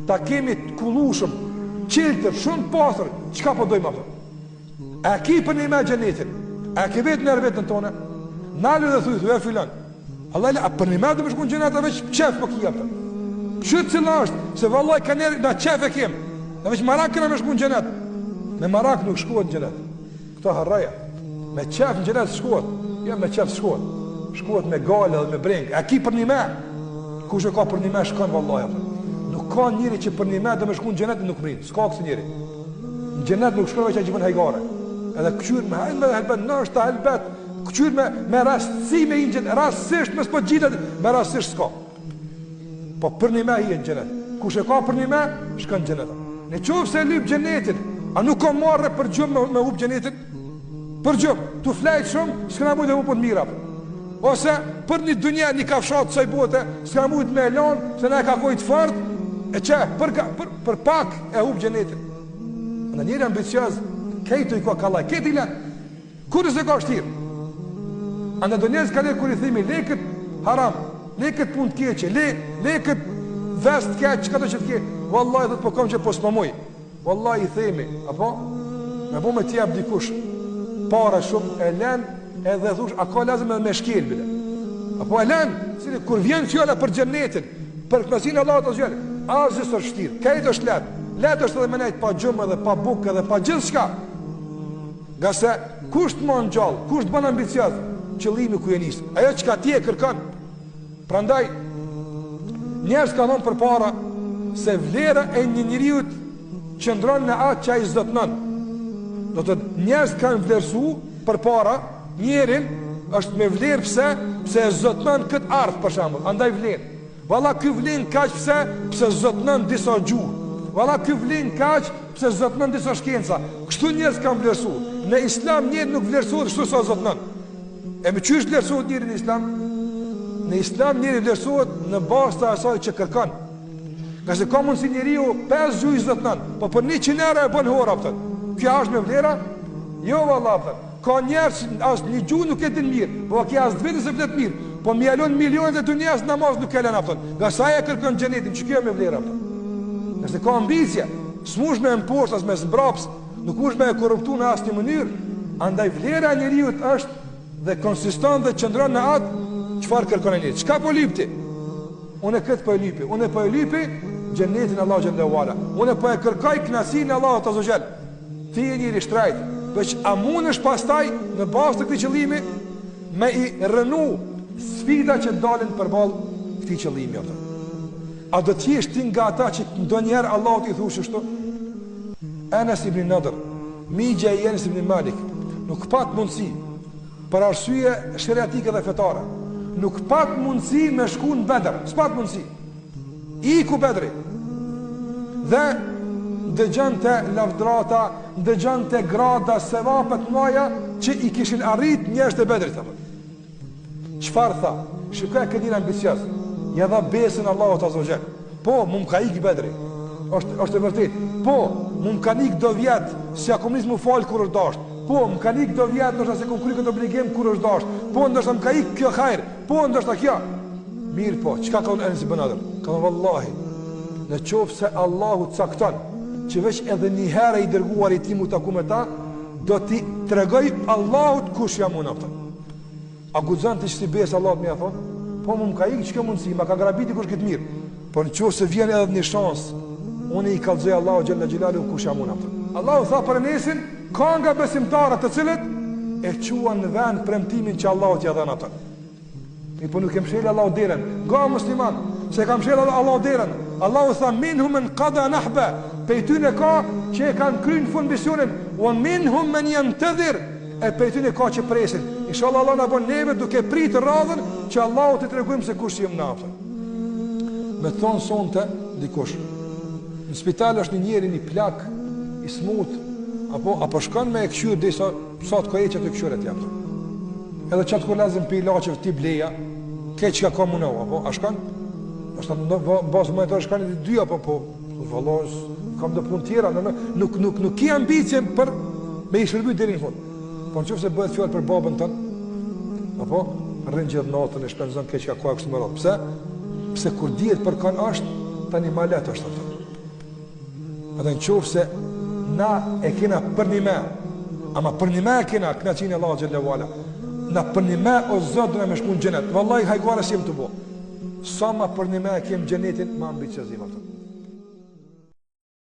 ta kemi të kullushëm, qiltër, shumë pasër, çka po dojmë ato? A ki për një me gjenetin? A ki vetë nërë vetën tonë? Nalë dhe thuj, filan. Allah, a për një me dhe me shkun gjenet, a veç qef për kia për. Qëtë cila është, se vallaj ka njerë, na qef e kem. A veç marak këna me shkun gjenet. Me marak nuk shkuat në gjenet. Këto harraja. Me qef në gjenet shkuat. Ja, me qef shkuat. Shkuat me gale dhe me brengë. A ki për një me? Kush e ka për një me shkon vallaj. Nuk ka njëri që për një me dhe me shkun gjenet nuk mrinë. S'ka kësë njëri. Në gjenet nuk shkon veç a gjithën hajgare. Edhe këqyr me helbet, nështë ta helbet, këqyr me rastësi me inë gjenet, rastësisht me s'po gjithet, me rastësisht s'ka. Po për një me hi e në gjenet. Kush e ka për një me, shkën në gjenet. Në qovë se lyp gjenetin, a nuk ka marre për gjumë me up gjenetin? Për gjumë, tu flejt shumë, s'këna mujt e upën mira. Ose për një dunja, një kafshat saj bote, s'këna mujt me elan, se ne ka kojt fort, e që, për pak e up gjenetin. Në njëri ambiciaz, kejtu i ka kalaj, kejtu i le, kur se ka shtirë? Andë do njëzë ka le kur i thimi, le këtë haram, le këtë pun të keqe, le këtë vest të keqe, që ka të që të keqe, vallaj dhe të po kom që po s'pëmuj, vallaj i thimi, apo? Me po me tjep dikush, para shumë, e len, edhe thush, a ka lazëm edhe me shkel, bile. Apo e len, cili, kur vjen fjalla për gjennetin, për kënasin Allah të zhjeli, azis është shtirë, kejtë është letë. Letë është edhe me nejtë pa gjumë edhe pa bukë edhe pa gjithë shka. Nga se kusht më në gjallë, kusht më në ambiciaz, qëllimi ku e njësë. Ajo që ka ti e kërkan. Prandaj, njerës ka thonë për para se vlera e një njëriut qëndron në atë që a i zëtënën. Do të njerës kanë vlerësu për para njerin është me vlerë pse e zëtënën këtë ardhë për shambull. Andaj vlerë. Valla kë vlerë kaq pse zëtënën disa gjuhë. Valla ky vlen kaq pse zotnon disa shkenca. Kështu njerëz kanë vlerësuar. Në Islam njëri nuk vlerësohet kështu sa zotnon. E më çysh vlerësohet njëri në Islam? Në Islam njëri vlerësohet në bazë të asaj që kërkon. Nga se ka mundsi njeriu 5 gjuhë zotnon, po për 100 euro e bën hora atë. Kjo është me vlera? Jo vallahi. Ka njerëz as një gjuhë nuk e din mirë, po kjo as vetë se flet mirë. Po mjalon milionet e dunjas namaz nuk e lën atë. Nga sa e kërkon xhenetin, ç'kjo me vlera atë. Nëse ka ambicie, s'mush me impost as me zbraps, nuk mush me e korruptu në asnjë mënyrë. Andaj vlera e njeriut është dhe konsistant dhe qëndron në atë çfarë kërkon ai. Çka po lypti? Unë këtë po e lypi. Unë po e lypi xhenetin Allah xhallahu ala. Unë po e kërkoj kënaqësinë e Allahut azza xal. Ti je njëri shtrajt, veç a mundesh pastaj në bazë të këtij qëllimi me i rënu sfida që dalin përballë këtij qëllimi atë. A do t'jesh ti nga ata që ndonjëherë Allahu t'i thush kështu? Anas ibn Nadr, migja i Anas ibn Malik, nuk pat mundësi për arsye sheriatike dhe fetare. Nuk pat mundësi me shku në Bedr, s'pat mundësi. Iku Bedri. Dhe dëgjante lavdrata, dëgjante grada, sevapet mëdha që i kishin arrit njerëz të Bedrit apo. Çfarë tha? Shikoj këtë ambicioz. Ja dha besën Allahut azza xal. Po, më ka ik Bedri. Është e vërtet. Po, më ka ik do vjet, si komunizmi fal kur është dash. Po, më ka ik do vjet, ndoshta se kam kryer këtë obligim kur është dash. Po, ndoshta më ka ik kjo hajër. Po, ndoshta kjo. Mirë po, çka ka unë si bënader? Ka vallahi. Në qoftë se Allahu cakton që veç edhe një herë i dërguar i timu taku me ta, do t'i tregoj Allahut kush jam unë aftë. A guxon ti si besë Allahut më ia thon? Po më ka ikë çka mundsi, ma ka grabiti kush këtë mirë. Po në qoftë se vjen edhe një shans, unë i kallzoj Allahu xhalla xhelalu kush jam unë aftë. Allahu tha për nesin, ka nga besimtarët të cilët e quan në vend premtimin që Allahu t'i dhënë ata. Mi po nuk e mshel Allahu derën. Ga musliman, se ka mshel Allahu derën. Allahu tha minhum man qada nahba, pejtyn e ka që e kanë kryer fund misionin, wa minhum man yantazir, e pejtyn e ka që presin. Inshallah Allah na bën neve duke pritur radhën që Allahu t'i tregojmë se kush jemi na. Me thon sonte dikush. Në spital është një njeri një plak i smut, apo shkon me e këshyr disa sa të koheqet të këshyret jam. Edhe çat kur lazëm pi ilaçe ti bleja, keq ka komuno, apo a shkon? Është në bazë më të shkon të dy apo vallos, kam do punë tjera, nuk ki ambicje për me i shërbyer deri në fund. Po nëse bëhet fjalë për babën tën, apo rrin gjithë natën e shpenzon keq ka kohë kështu më radh. Pse? Pse kur dihet për kan është tani malet është atë. Edhe në qofë se na e kena për një me, ama për një me e kena knaqin e Allah xhallahu ala, na për një me o Zot do na me shku në xhenet. Vallahi hajguara si jem të bo. Sa ma për një me e kem xhenetin, ma ambiciozim ato.